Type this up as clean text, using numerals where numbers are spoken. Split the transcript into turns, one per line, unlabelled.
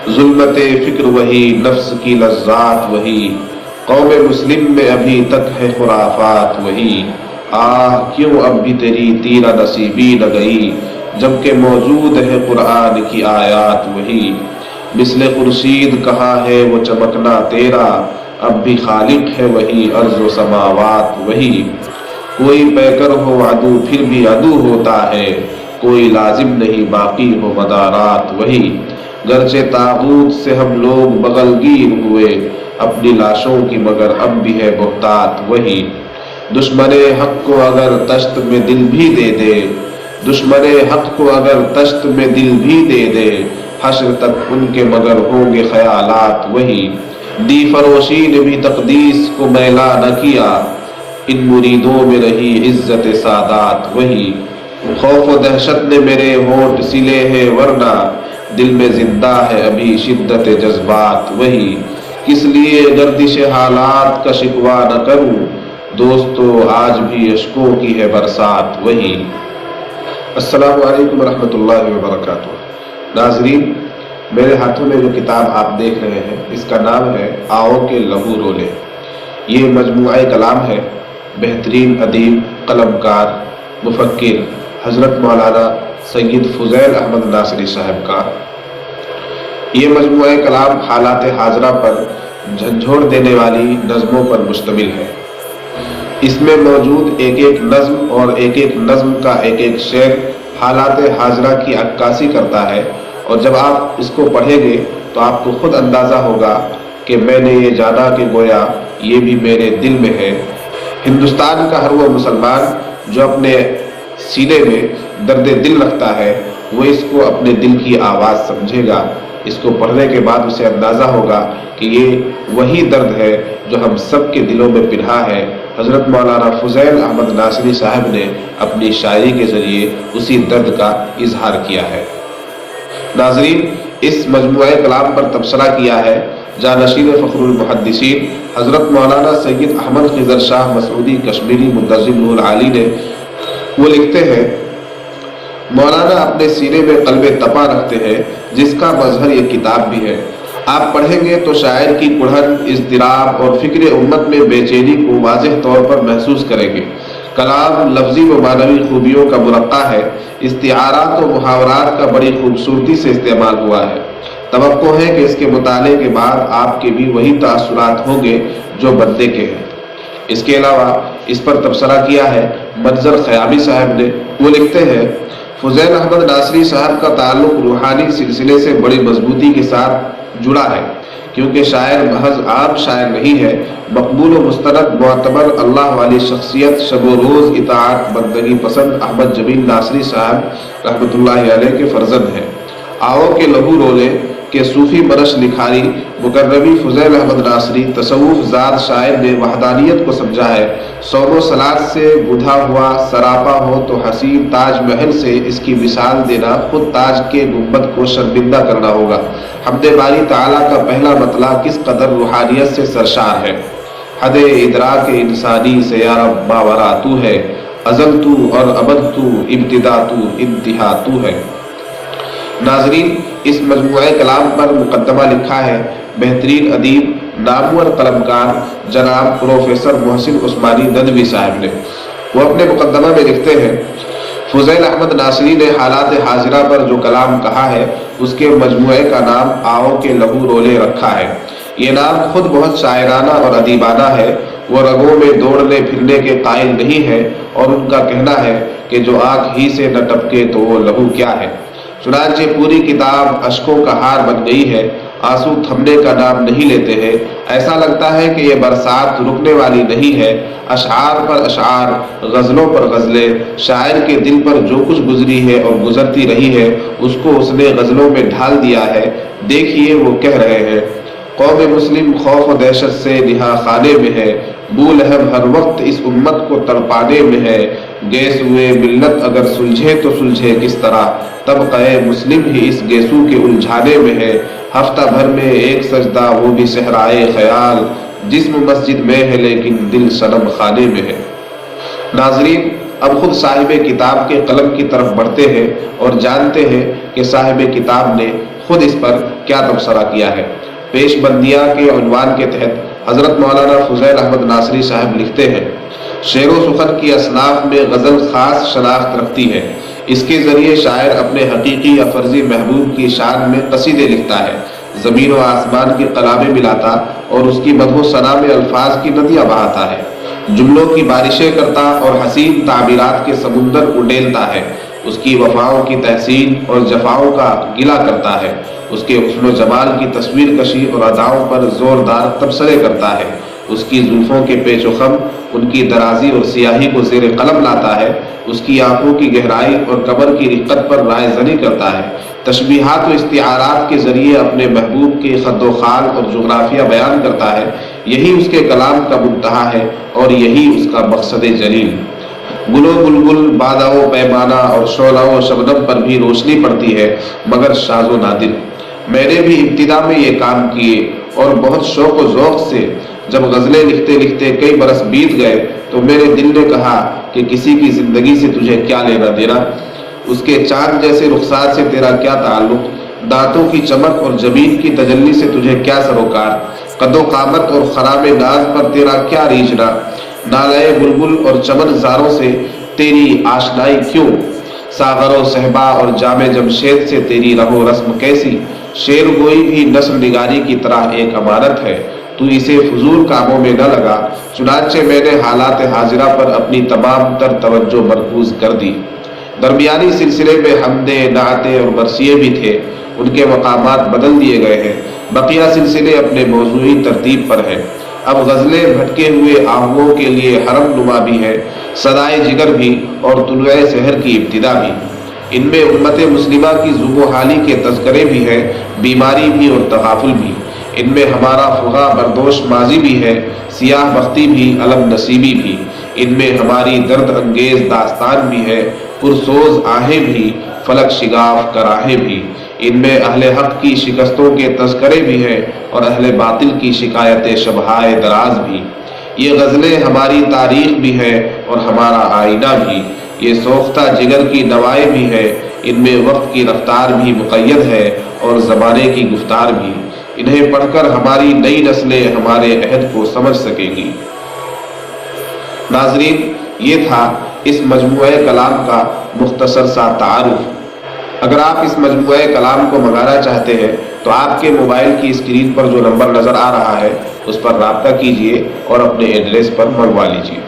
ظلمت فکر وہی، نفس کی لذات وہی، قوم مسلم میں ابھی تک ہے خرافات وہی۔ آہ کیوں اب بھی تیری تیرا نصیبی نہ گئی، جبکہ موجود ہے قرآن کی آیات وہی۔ مثل خورشید کہاں ہے وہ چمکنا تیرا، اب بھی خالق ہے وہی، ارض و سماوات وہی۔ کوئی پیکر ہو عدو پھر بھی عدو ہوتا ہے، کوئی لازم نہیں باقی ہو مدارات وہی۔ گرچہ طاغوت سے ہم لوگ بغل گیر ہوئے، اپنی لاشوں کی مگر اب بھی ہے بہتات وہی۔ دشمن حق کو اگر تشت میں دل بھی دے دے، دشمن حق کو اگر تشت میں دل بھی دے دے، حشر تک ان کے مگر ہوں گے خیالات وہی۔ دی فروشی نے بھی تقدیس کو میلا نہ کیا، ان مریدوں میں رہی عزت سادات وہی۔ خوف و دہشت نے میرے ہونٹ سلے ہیں ورنہ، دل میں زندہ ہے ابھی شدت جذبات وہی۔ کس لیے گردش حالات کا شکوہ نہ کروں، دوستو آج بھی اشکوں کی ہے برسات وہی۔ السلام علیکم ورحمۃ اللہ وبرکاتہ۔ ناظرین، میرے ہاتھوں میں جو کتاب آپ دیکھ رہے ہیں اس کا نام ہے آؤ کے لہو رولے۔ یہ مجموعہ کلام ہے بہترین ادیب، قلمکار، مفکر حضرت مولانا سید فضیل احمد ناصری صاحب کا۔ یہ مجموعہ کلام حالات حاضرہ پر جھنجھوڑ دینے والی نظموں پر مشتمل ہے۔ اس میں موجود ایک ایک نظم اور ایک ایک نظم کا ایک ایک شعر حالات حاضرہ کی عکاسی کرتا ہے، اور جب آپ اس کو پڑھیں گے تو آپ کو خود اندازہ ہوگا کہ میں نے یہ جانا کہ گویا یہ بھی میرے دل میں ہے۔ ہندوستان کا ہر وہ مسلمان جو اپنے سینے میں درد دل رکھتا ہے وہ اس کو اپنے دل کی آواز سمجھے گا۔ اس کو پڑھنے کے بعد اسے اندازہ ہوگا کہ یہ وہی درد ہے جو ہم سب کے دلوں میں پنہا ہے۔ حضرت مولانا فضیل احمد ناصری صاحب نے اپنی شاعری کے ذریعے اسی درد کا اظہار کیا ہے۔ ناظرین، اس مجموعہ کلام پر تبصرہ کیا ہے جانشین فخر المحدثین حضرت مولانا سید احمد خضر شاہ مسعودی کشمیری منتظم نور عالی نے۔ وہ لکھتے ہیں، مولانا اپنے سینے میں قلب تپا رکھتے ہیں جس کا مظہر یہ کتاب بھی ہے۔ آپ پڑھیں گے تو شاعر کی کڑھن، اضطراب اور فکر امت میں بے چینی کو واضح طور پر محسوس کریں گے۔ کلام لفظی و معنوی خوبیوں کا مرقع ہے، استعارات و محاورات کا بڑی خوبصورتی سے استعمال ہوا ہے۔ توقع ہے کہ اس کے مطالعے کے بعد آپ کے بھی وہی تاثرات ہوں گے جو بندے کے ہیں۔ اس کے علاوہ اس پر تبصرہ کیا ہے منظر خیامی صاحب نے۔ وہ لکھتے ہیں، فضیل احمد ناصری صاحب کا تعلق روحانی سلسلے سے بڑی مضبوطی کے ساتھ جڑا ہے، کیونکہ شاعر محض عام شاعر نہیں ہے، مقبول و مستند معتبر اللہ والی شخصیت، شب و روز اطاعت بندگی پسند احمد جمیل ناصری صاحب رحمۃ اللہ علیہ کے فرزند ہیں۔ آؤ کے لہو رولے کے صوفی برش لکھاری مکرمی فضیل احمد ناصری تصوف زاد شاعر نے وحدانیت کو سمجھا ہے۔ صوم و صلات سے بدھا ہوا سراپا ہو تو حسین تاج محل سے اس کی مثال دینا خود تاج کے گنبد کو شرمندہ کرنا ہوگا۔ حمد باری تعالیٰ کا پہلا مطلع کس قدر روحانیت سے سرشار ہے۔ حد ادراک انسانی سے یا رب ماورا تو ہے، ازل تو اور ابد تو، ابتدا تو، انتہا تو ہے۔ ناظرین، اس مجموعہ کلام پر مقدمہ لکھا ہے بہترین ادیب، نامور قلمکار جناب پروفیسر محسن عثمانی ندوی صاحب نے۔ وہ اپنے مقدمہ میں لکھتے ہیں، فضیل احمد ناصری نے حالات حاضرہ پر جو کلام کہا ہے اس کے مجموعے کا نام آؤ کے لہو رولے رکھا ہے۔ یہ نام خود بہت شاعرانہ اور ادیبانہ ہے۔ وہ رگوں میں دوڑنے پھرنے کے قائل نہیں ہے، اور ان کا کہنا ہے کہ جو آنکھ ہی سے نہ ٹپکے تو وہ لہو کیا ہے۔ چنانچہ پوری کتاب اشکوں کا ہار بن گئی ہے، آنسو تھمنے کا نام نہیں لیتے ہیں۔ ایسا لگتا ہے کہ یہ برسات رکنے والی نہیں ہے۔ اشعار پر اشعار، غزلوں پر غزلیں، شاعر کے دل پر جو کچھ گزری ہے اور گزرتی رہی ہے اس کو اس نے غزلوں میں ڈھال دیا ہے۔ دیکھیے وہ کہہ رہے ہیں، قوم مسلم خوف و دہشت سے نہا خانے میں ہے، بو لہب ہر وقت اس امت کو تڑپانے میں ہے۔ گیس ہوئے ملت اگر سلجھے تو سلجھے کس طرح، طبقہ مسلم ہی اس گیسو کے الجھانے میں ہے۔ ہفتہ بھر میں ایک سجدہ وہ بھی صحرائے خیال، جسم مسجد میں ہے لیکن دل صنم خانے میں ہے۔ ناظرین، اب خود صاحب کتاب کے قلم کی طرف بڑھتے ہیں اور جانتے ہیں کہ صاحب کتاب نے خود اس پر کیا تبصرہ کیا ہے۔ پیش بندیاں کے عنوان کے تحت حضرت مولانا فضیل احمد ناصری صاحب لکھتے ہیں، شعر و سخن کی اصناف میں غزل خاص شناخت رکھتی ہے۔ اس کے ذریعے شاعر اپنے حقیقی یا فرضی محبوب کی شان میں قصیدے لکھتا ہے، زمین و آسمان کی کلامیں ملاتا اور اس کی مدح و ثنا میں الفاظ کی ندیاں بہاتا ہے، جملوں کی بارشیں کرتا اور حسین تعبیرات کے سمندر اڈیلتا ہے، اس کی وفاؤں کی تحسین اور جفاؤں کا گلہ کرتا ہے، اس کے حسن و جمال کی تصویر کشی اور اداؤں پر زوردار تبصرے کرتا ہے، اس کی زلفوں کے پیچ و خم، ان کی درازی اور سیاہی کو زیر قلم لاتا ہے، اس کی آنکھوں کی گہرائی اور کمر کی رقت پر رائے زنی کرتا ہے، تشبیہات و استعارات کے ذریعے اپنے محبوب کے خد و خال اور جغرافیہ بیان کرتا ہے۔ یہی اس کے کلام کا منتہا ہے اور یہی اس کا مقصد جلیل۔ گل و بلبل، بادہ و پیمانہ اور شعلہ و شبنم پر بھی روشنی پڑتی ہے، مگر شاذ و نادر۔ میں نے بھی ابتدا میں یہ کام کیے اور بہت شوق و ذوق سے جب غزلیں لکھتے لکھتے کئی برس بیت گئے تو میرے دل نے کہا کہ کسی کی زندگی سے تجھے کیا لینا دینا، اس کے چاند جیسے رخسار سے تیرا کیا تعلق، دانتوں کی چمک اور جبین کی تجلی سے تجھے کیا سروکار، قد و قامت اور خرام ناز پر تیرا کیا ریجنا، نالے بلبل اور چمن زاروں سے تیری آشنائی کیوں، ساغر و صحبا اور جام جمشید سے تیری رہ و رسم کیسی، شعر گوئی بھی نثر نگاری کی طرح ایک امانت ہے، تو اسے فضول کاموں میں نہ لگا، چنانچہ میں نے حالات حاضرہ پر اپنی تمام تر توجہ مرکوز کر دی۔ درمیانی سلسلے میں حمدیں، نعتیں اور مرثیے بھی تھے، ان کے مقامات بدل دیے گئے ہیں، بقیہ سلسلے اپنے موضوعی ترتیب پر ہیں۔ اب غزلیں بھٹکے ہوئے آہوؤں کے لیے حرم نما بھی ہے، صدائے جگر بھی اور طلوع سحر کی ابتدا بھی۔ ان میں امت مسلمہ کی ذوق و حالی کے تذکرے بھی ہیں، بیماری بھی اور تغافل بھی۔ ان میں ہمارا فغاں بردوش ماضی بھی ہے، سیاہ بختی بھی، علم نصیبی بھی۔ ان میں ہماری درد انگیز داستان بھی ہے، پرسوز آہیں بھی، فلک شگاف کراہیں بھی۔ ان میں اہل حق کی شکستوں کے تذکرے بھی ہیں اور اہل باطل کی شکایت شبہائے دراز بھی۔ یہ غزلیں ہماری تاریخ بھی ہے اور ہمارا آئینہ بھی، یہ سوختہ جگر کی نوائیں بھی ہے، ان میں وقت کی رفتار بھی مقید ہے اور زمانے کی گفتار بھی۔ انہیں پڑھ کر ہماری نئی نسلیں ہمارے عہد کو سمجھ سکیں گی۔ ناظرین، یہ تھا اس مجموعہ کلام کا مختصر سا تعارف۔ اگر آپ اس مجموعہ کلام کو منگانا چاہتے ہیں تو آپ کے موبائل کی اسکرین پر جو نمبر نظر آ رہا ہے اس پر رابطہ کیجیے اور اپنے ایڈریس پر منگوا لیجیے۔